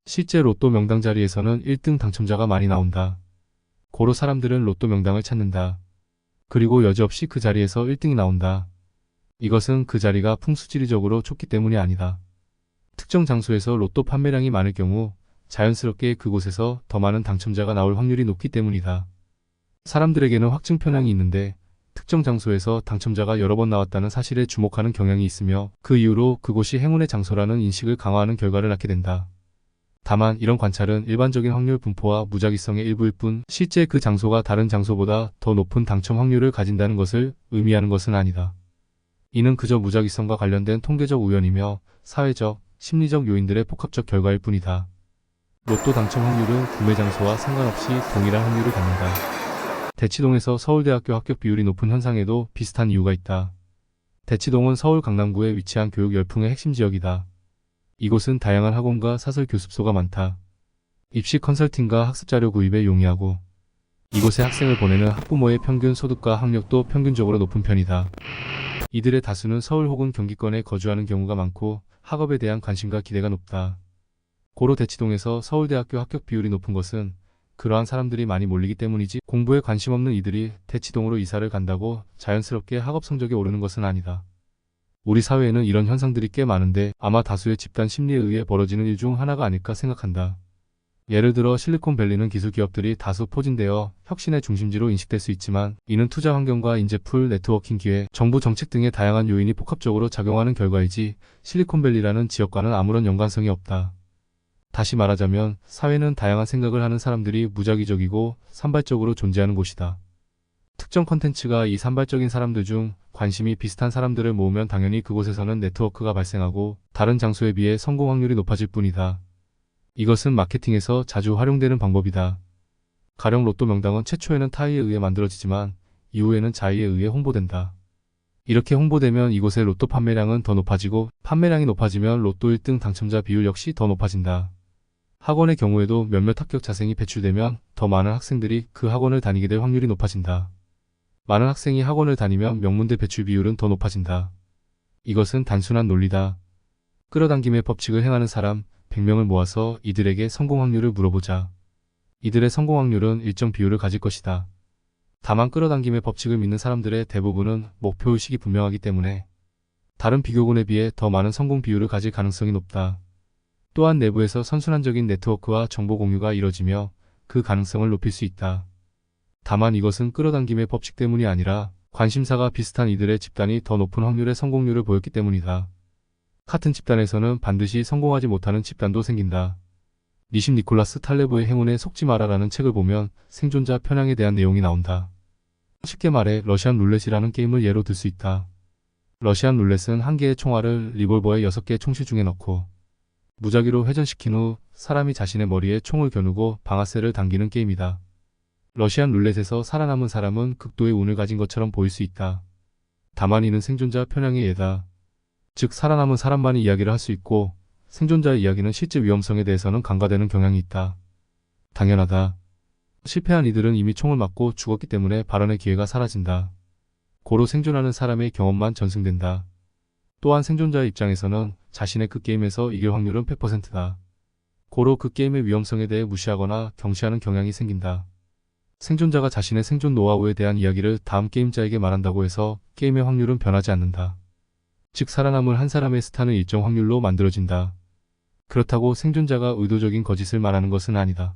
실제 로또 명당 자리에서는 1등 당첨자가 많이 나온다. 고로 사람들은 로또 명당을 찾는다. 그리고 여지없이 그 자리에서 1등이 나온다. 이것은 그 자리가 풍수지리적으로 좁기 때문이 아니다. 특정 장소에서 로또 판매량이 많을 경우 자연스럽게 그곳에서 더 많은 당첨자가 나올 확률이 높기 때문이다. 사람들에게는 확증 편향이 있는데 특정 장소에서 당첨자가 여러 번 나왔다는 사실에 주목하는 경향이 있으며 그 이후로 그곳이 행운의 장소라는 인식을 강화하는 결과를 낳게 된다. 다만 이런 관찰은 일반적인 확률 분포와 무작위성의 일부일 뿐 실제 그 장소가 다른 장소보다 더 높은 당첨 확률을 가진다는 것을 의미하는 것은 아니다. 이는 그저 무작위성과 관련된 통계적 우연이며 사회적, 심리적 요인들의 복합적 결과일 뿐이다. 로또 당첨 확률은 구매 장소와 상관없이 동일한 확률을 갖는다. 대치동에서 서울대학교 합격 비율이 높은 현상에도 비슷한 이유가 있다. 대치동은 서울 강남구에 위치한 교육 열풍의 핵심 지역이다. 이곳은 다양한 학원과 사설 교습소가 많다. 입시 컨설팅과 학습자료 구입에 용이하고 이곳에 학생을 보내는 학부모의 평균 소득과 학력도 평균적으로 높은 편이다. 이들의 다수는 서울 혹은 경기권에 거주하는 경우가 많고 학업에 대한 관심과 기대가 높다. 고로 대치동에서 서울대학교 합격 비율이 높은 것은 그러한 사람들이 많이 몰리기 때문이지 공부에 관심 없는 이들이 대치동으로 이사를 간다고 자연스럽게 학업 성적이 오르는 것은 아니다. 우리 사회에는 이런 현상들이 꽤 많은데 아마 다수의 집단 심리에 의해 벌어지는 일 중 하나가 아닐까 생각한다. 예를 들어 실리콘밸리는 기술 기업들이 다수 포진되어 혁신의 중심지로 인식될 수 있지만 이는 투자 환경과 인재풀, 네트워킹 기회, 정부 정책 등의 다양한 요인이 복합적으로 작용하는 결과이지 실리콘밸리라는 지역과는 아무런 연관성이 없다. 다시 말하자면 사회는 다양한 생각을 하는 사람들이 무작위적이고 산발적으로 존재하는 곳이다. 특정 컨텐츠가 이 산발적인 사람들 중 관심이 비슷한 사람들을 모으면 당연히 그곳에서는 네트워크가 발생하고 다른 장소에 비해 성공 확률이 높아질 뿐이다. 이것은 마케팅에서 자주 활용되는 방법이다. 가령 로또 명당은 최초에는 타의에 의해 만들어지지만 이후에는 자의에 의해 홍보된다. 이렇게 홍보되면 이곳의 로또 판매량은 더 높아지고 판매량이 높아지면 로또 1등 당첨자 비율 역시 더 높아진다. 학원의 경우에도 몇몇 합격 자생이 배출되면 더 많은 학생들이 그 학원을 다니게 될 확률이 높아진다. 많은 학생이 학원을 다니면 명문대 배출 비율은 더 높아진다. 이것은 단순한 논리다. 끌어당김의 법칙을 행하는 사람 100명을 모아서 이들에게 성공 확률을 물어보자. 이들의 성공 확률은 일정 비율을 가질 것이다. 다만 끌어당김의 법칙을 믿는 사람들의 대부분은 목표의식이 분명하기 때문에 다른 비교군에 비해 더 많은 성공 비율을 가질 가능성이 높다. 또한 내부에서 선순환적인 네트워크와 정보 공유가 이뤄지며 그 가능성을 높일 수 있다. 다만 이것은 끌어당김의 법칙 때문이 아니라 관심사가 비슷한 이들의 집단이 더 높은 확률의 성공률을 보였기 때문이다. 같은 집단에서는 반드시 성공하지 못하는 집단도 생긴다. 니심 니콜라스 탈레브의 행운에 속지 마라라는 책을 보면 생존자 편향에 대한 내용이 나온다. 쉽게 말해 러시안 룰렛이라는 게임을 예로 들 수 있다. 러시안 룰렛은 한 개의 총알을 리볼버의 6개의 총실 중에 넣고 무작위로 회전시킨 후 사람이 자신의 머리에 총을 겨누고 방아쇠를 당기는 게임이다. 러시안 룰렛에서 살아남은 사람은 극도의 운을 가진 것처럼 보일 수 있다. 다만 이는 생존자 편향의 예다. 즉 살아남은 사람만이 이야기를 할 수 있고 생존자의 이야기는 실제 위험성에 대해서는 간과되는 경향이 있다. 당연하다. 실패한 이들은 이미 총을 맞고 죽었기 때문에 발언의 기회가 사라진다. 고로 생존하는 사람의 경험만 전승된다. 또한 생존자의 입장에서는 자신의 그 게임에서 이길 확률은 100%다. 고로 그 게임의 위험성에 대해 무시하거나 경시하는 경향이 생긴다. 생존자가 자신의 생존 노하우에 대한 이야기를 다음 게임자에게 말한다고 해서 게임의 확률은 변하지 않는다. 즉 살아남은 한 사람의 스타는 일정 확률로 만들어진다. 그렇다고 생존자가 의도적인 거짓을 말하는 것은 아니다.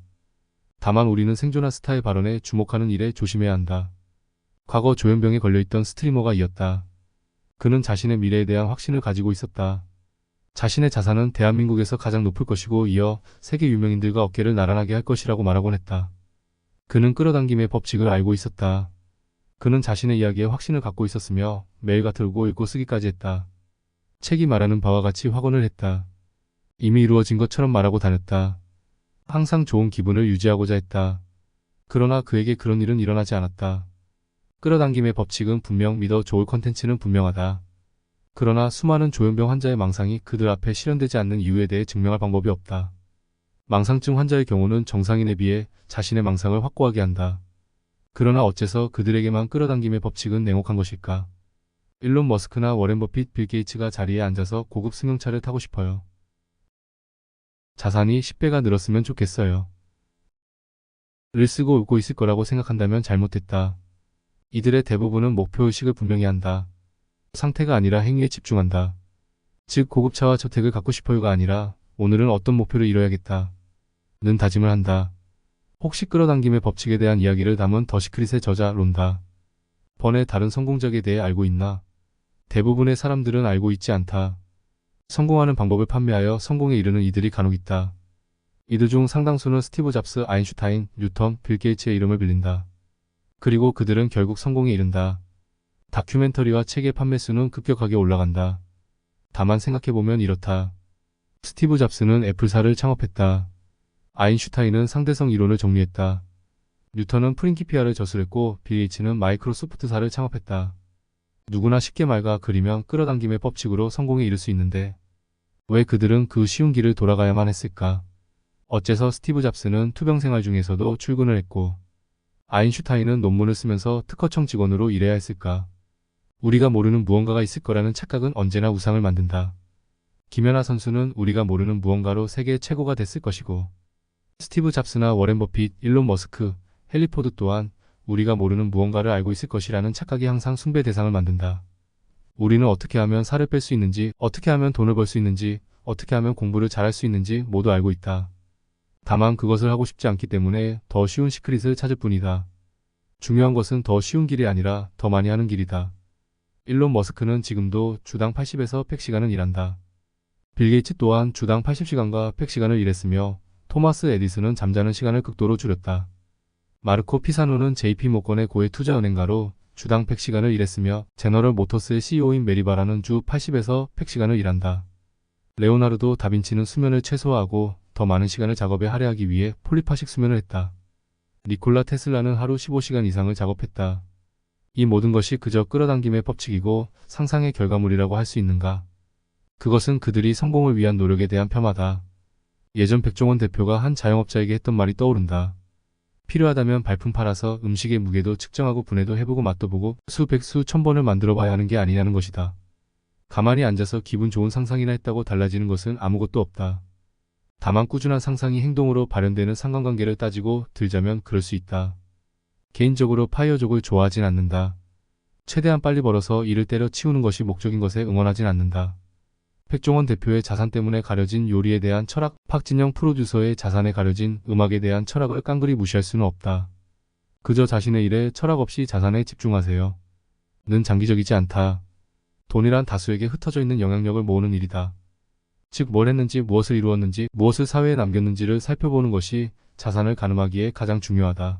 다만 우리는 생존한 스타의 발언에 주목하는 일에 조심해야 한다. 과거 조현병에 걸려있던 스트리머가 이었다. 그는 자신의 미래에 대한 확신을 가지고 있었다. 자신의 자산은 대한민국에서 가장 높을 것이고 이어 세계 유명인들과 어깨를 나란하게 할 것이라고 말하곤 했다. 그는 끌어당김의 법칙을 알고 있었다. 그는 자신의 이야기에 확신을 갖고 있었으며 매일같이 들고 읽고 쓰기까지 했다. 책이 말하는 바와 같이 확언을 했다. 이미 이루어진 것처럼 말하고 다녔다. 항상 좋은 기분을 유지하고자 했다. 그러나 그에게 그런 일은 일어나지 않았다. 끌어당김의 법칙은 분명 믿어 좋을 컨텐츠는 분명하다. 그러나 수많은 조현병 환자의 망상이 그들 앞에 실현되지 않는 이유에 대해 증명할 방법이 없다. 망상증 환자의 경우는 정상인에 비해 자신의 망상을 확고하게 한다. 그러나 어째서 그들에게만 끌어당김의 법칙은 냉혹한 것일까? 일론 머스크나 워렌 버핏, 빌 게이츠가 자리에 앉아서 고급 승용차를 타고 싶어요. 자산이 10배가 늘었으면 좋겠어요. 를 쓰고 웃고 있을 거라고 생각한다면 잘못됐다. 이들의 대부분은 목표의식을 분명히 한다. 상태가 아니라 행위에 집중한다. 즉 고급차와 저택을 갖고 싶어요가 아니라 오늘은 어떤 목표를 이뤄야겠다. 는 다짐을 한다. 혹시 끌어당김의 법칙에 대한 이야기를 담은 더 시크릿의 저자 론다. 번의 다른 성공적에 대해 알고 있나? 대부분의 사람들은 알고 있지 않다. 성공하는 방법을 판매하여 성공에 이르는 이들이 간혹 있다. 이들 중 상당수는 스티브 잡스, 아인슈타인, 뉴턴, 빌 게이츠의 이름을 빌린다. 그리고 그들은 결국 성공에 이른다. 다큐멘터리와 책의 판매수는 급격하게 올라간다. 다만 생각해보면 이렇다. 스티브 잡스는 애플사를 창업했다. 아인슈타인은 상대성 이론을 정리했다. 뉴턴은 프린키피아를 저술했고 빌 게이츠는 마이크로소프트사를 창업했다. 누구나 쉽게 말과 그리면 끌어당김의 법칙으로 성공에 이를 수 있는데 왜 그들은 그 쉬운 길을 돌아가야만 했을까? 어째서 스티브 잡스는 투병 생활 중에서도 출근을 했고 아인슈타인은 논문을 쓰면서 특허청 직원으로 일해야 했을까? 우리가 모르는 무언가가 있을 거라는 착각은 언제나 우상을 만든다. 김연아 선수는 우리가 모르는 무언가로 세계 최고가 됐을 것이고 스티브 잡스나 워렌 버핏, 일론 머스크, 헨리 포드 또한 우리가 모르는 무언가를 알고 있을 것이라는 착각이 항상 숭배 대상을 만든다. 우리는 어떻게 하면 살을 뺄 수 있는지, 어떻게 하면 돈을 벌 수 있는지, 어떻게 하면 공부를 잘할 수 있는지 모두 알고 있다. 다만 그것을 하고 싶지 않기 때문에 더 쉬운 시크릿을 찾을 뿐이다. 중요한 것은 더 쉬운 길이 아니라 더 많이 하는 길이다. 일론 머스크는 지금도 주당 80에서 100시간을 일한다. 빌 게이츠 또한 주당 80시간과 100시간을 일했으며 토마스 에디슨은 잠자는 시간을 극도로 줄였다. 마르코 피사노는 JP 모건의 고액 투자은행가로 주당 100시간을 일했으며 제너럴 모터스의 CEO인 메리 바라는 주 80에서 100시간을 일한다. 레오나르도 다빈치는 수면을 최소화하고 더 많은 시간을 작업에 할애하기 위해 폴리파식 수면을 했다. 니콜라 테슬라는 하루 15시간 이상을 작업했다. 이 모든 것이 그저 끌어당김의 법칙이고 상상의 결과물이라고 할 수 있는가? 그것은 그들이 성공을 위한 노력에 대한 폄하다. 예전 백종원 대표가 한 자영업자에게 했던 말이 떠오른다. 필요하다면 발품 팔아서 음식의 무게도 측정하고 분해도 해보고 맛도 보고 수백 수천 번을 만들어 봐야 하는 게 아니냐는 것이다. 가만히 앉아서 기분 좋은 상상이나 했다고 달라지는 것은 아무것도 없다. 다만 꾸준한 상상이 행동으로 발현되는 상관관계를 따지고 들자면 그럴 수 있다. 개인적으로 파이어족을 좋아하진 않는다. 최대한 빨리 벌어서 이를 때려 치우는 것이 목적인 것에 응원하진 않는다. 백종원 대표의 자산 때문에 가려진 요리에 대한 철학, 박진영 프로듀서의 자산에 가려진 음악에 대한 철학을 깡그리 무시할 수는 없다. 그저 자신의 일에 철학 없이 자산에 집중하세요. 는 장기적이지 않다. 돈이란 다수에게 흩어져 있는 영향력을 모으는 일이다. 즉 뭘 했는지, 무엇을 이루었는지, 무엇을 사회에 남겼는지를 살펴보는 것이 자산을 가늠하기에 가장 중요하다.